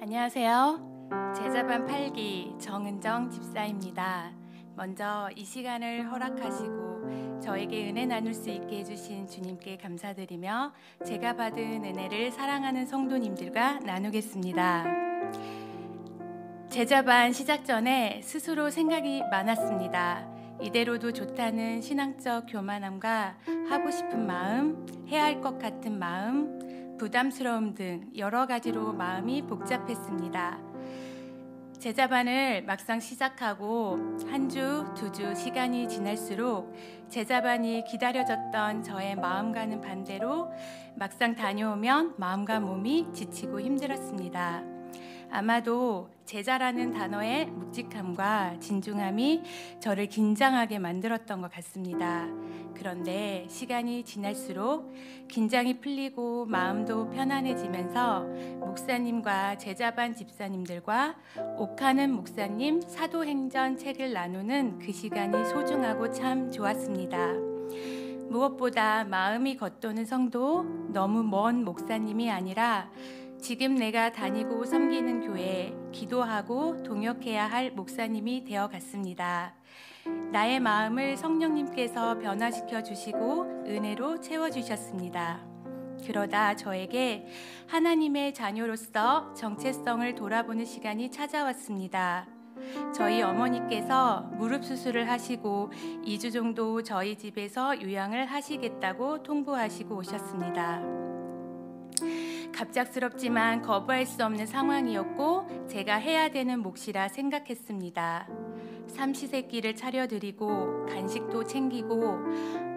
안녕하세요. 제자반 8기 정은정 집사입니다. 먼저 이 시간을 허락하시고 저에게 은혜 나눌 수 있게 해주신 주님께 감사드리며 제가 받은 은혜를 사랑하는 성도님들과 나누겠습니다. 제자반 시작 전에 스스로 생각이 많았습니다. 이대로도 좋다는 신앙적 교만함과 하고 싶은 마음, 해야 할 것 같은 마음, 부담스러움 등 여러 가지로 마음이 복잡했습니다. 제자반을 막상 시작하고 한 주, 두 주 시간이 지날수록 제자반이 기다려졌던 저의 마음과는 반대로 막상 다녀오면 마음과 몸이 지치고 힘들었습니다. 아마도 제자라는 단어의 묵직함과 진중함이 저를 긴장하게 만들었던 것 같습니다. 그런데 시간이 지날수록 긴장이 풀리고 마음도 편안해지면서 목사님과 제자반 집사님들과 옥하는 목사님 사도행전 책을 나누는 그 시간이 소중하고 참 좋았습니다. 무엇보다 마음이 겉도는 성도, 너무 먼 목사님이 아니라 지금 내가 다니고 섬기는 교회에 기도하고 동역해야 할 목사님이 되어갔습니다. 나의 마음을 성령님께서 변화시켜 주시고 은혜로 채워주셨습니다. 그러다 저에게 하나님의 자녀로서 정체성을 돌아보는 시간이 찾아왔습니다. 저희 어머니께서 무릎 수술을 하시고 2주 정도 저희 집에서 요양을 하시겠다고 통보하시고 오셨습니다. 갑작스럽지만 거부할 수 없는 상황이었고 제가 해야 되는 몫이라 생각했습니다. 삼시세끼를 차려드리고 간식도 챙기고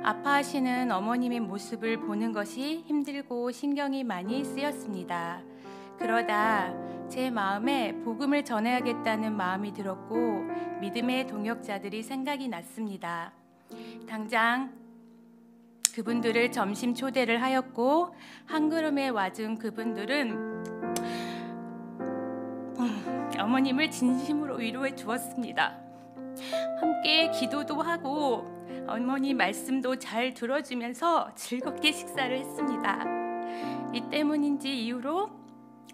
아파하시는 어머님의 모습을 보는 것이 힘들고 신경이 많이 쓰였습니다. 그러다 제 마음에 복음을 전해야겠다는 마음이 들었고 믿음의 동역자들이 생각이 났습니다. 당장 그분들을 점심 초대를 하였고 한 그룹에 와준 그분들은 어머님을 진심으로 위로해 주었습니다. 함께 기도도 하고 어머니 말씀도 잘 들어주면서 즐겁게 식사를 했습니다. 이 때문인지 이후로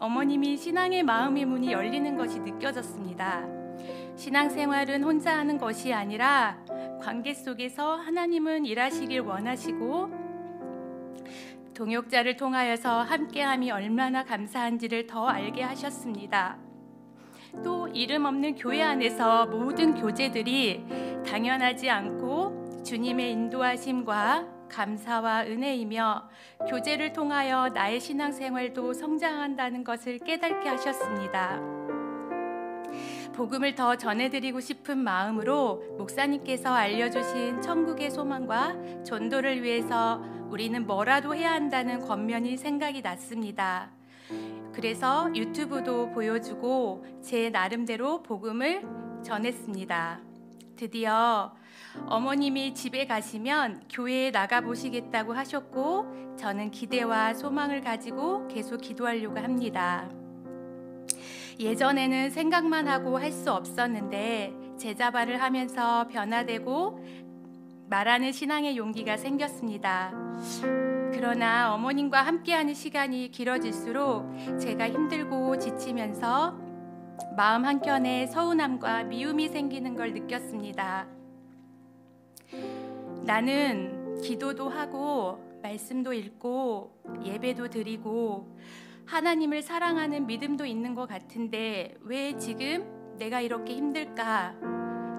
어머님이 신앙의 마음의 문이 열리는 것이 느껴졌습니다. 신앙생활은 혼자 하는 것이 아니라 관계 속에서 하나님은 일하시길 원하시고 동역자를 통하여서 함께함이 얼마나 감사한지를 더 알게 하셨습니다. 또 이름 없는 교회 안에서 모든 교제들이 당연하지 않고 주님의 인도하심과 감사와 은혜이며 교제를 통하여 나의 신앙생활도 성장한다는 것을 깨닫게 하셨습니다. 복음을 더 전해드리고 싶은 마음으로 목사님께서 알려주신 천국의 소망과 전도를 위해서 우리는 뭐라도 해야 한다는 권면이 생각이 났습니다. 그래서 유튜브도 보여주고 제 나름대로 복음을 전했습니다. 드디어 어머님이 집에 가시면 교회에 나가보시겠다고 하셨고 저는 기대와 소망을 가지고 계속 기도하려고 합니다. 예전에는 생각만 하고 할 수 없었는데 제자반을 하면서 변화되고 말하는 신앙의 용기가 생겼습니다. 그러나 어머님과 함께하는 시간이 길어질수록 제가 힘들고 지치면서 마음 한켠에 서운함과 미움이 생기는 걸 느꼈습니다. 나는 기도도 하고 말씀도 읽고 예배도 드리고 하나님을 사랑하는 믿음도 있는 것 같은데 왜 지금 내가 이렇게 힘들까?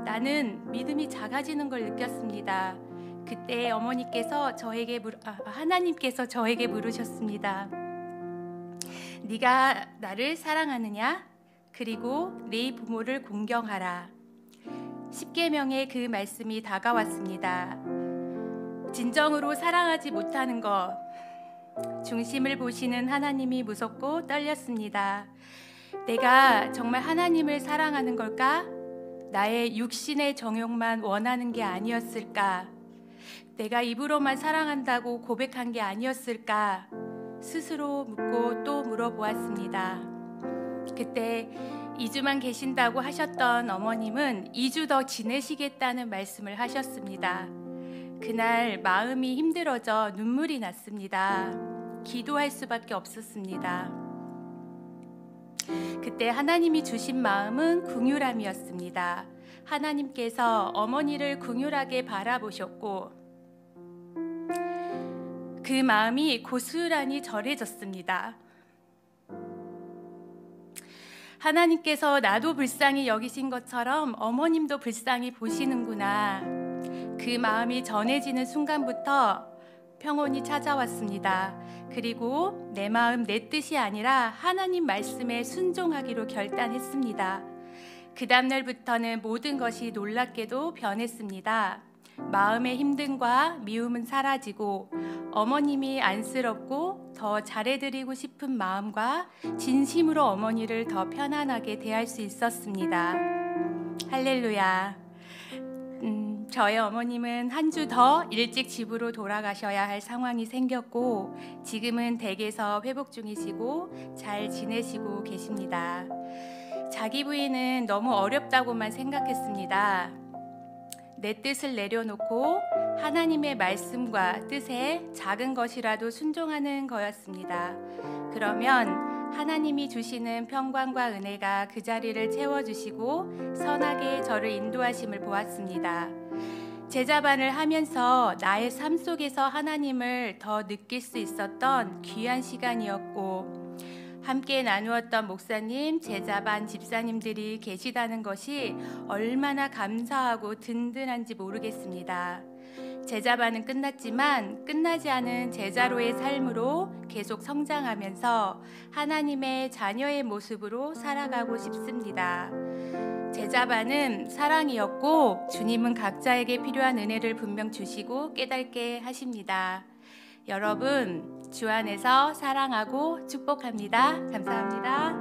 나는 믿음이 작아지는 걸 느꼈습니다. 그때 하나님께서 저에게 물으셨습니다. 네가 나를 사랑하느냐? 그리고 네 부모를 공경하라. 십계명의 그 말씀이 다가왔습니다. 진정으로 사랑하지 못하는 것, 중심을 보시는 하나님이 무섭고 떨렸습니다. 내가 정말 하나님을 사랑하는 걸까? 나의 육신의 정욕만 원하는 게 아니었을까? 내가 입으로만 사랑한다고 고백한 게 아니었을까? 스스로 묻고 또 물어보았습니다. 그때 2주만 계신다고 하셨던 어머님은 2주 더 지내시겠다는 말씀을 하셨습니다. 그날 마음이 힘들어져 눈물이 났습니다. 기도할 수밖에 없었습니다. 그때 하나님이 주신 마음은 긍휼함이었습니다. 하나님께서 어머니를 긍휼하게 바라보셨고 그 마음이 고스란히 절해졌습니다. 하나님께서 나도 불쌍히 여기신 것처럼 어머님도 불쌍히 보시는구나. 그 마음이 전해지는 순간부터 평온이 찾아왔습니다. 그리고 내 마음 내 뜻이 아니라 하나님 말씀에 순종하기로 결단했습니다. 그 다음날부터는 모든 것이 놀랍게도 변했습니다. 마음의 힘듦과 미움은 사라지고 어머님이 안쓰럽고 더 잘해드리고 싶은 마음과 진심으로 어머니를 더 편안하게 대할 수 있었습니다. 할렐루야. 저의 어머님은 한 주 더 일찍 집으로 돌아가셔야 할 상황이 생겼고 지금은 댁에서 회복 중이시고 잘 지내시고 계십니다. 자기 부인은 너무 어렵다고만 생각했습니다. 내 뜻을 내려놓고 하나님의 말씀과 뜻에 작은 것이라도 순종하는 거였습니다. 그러면 하나님이 주시는 평강과 은혜가 그 자리를 채워주시고 선하게 저를 인도하심을 보았습니다. 제자반을 하면서 나의 삶 속에서 하나님을 더 느낄 수 있었던 귀한 시간이었고 함께 나누었던 목사님, 제자반, 집사님들이 계시다는 것이 얼마나 감사하고 든든한지 모르겠습니다. 제자반은 끝났지만 끝나지 않은 제자로의 삶으로 계속 성장하면서 하나님의 자녀의 모습으로 살아가고 싶습니다. 제자반은 사랑이었고 주님은 각자에게 필요한 은혜를 분명 주시고 깨닫게 하십니다. 여러분, 주 안에서 사랑하고 축복합니다. 감사합니다.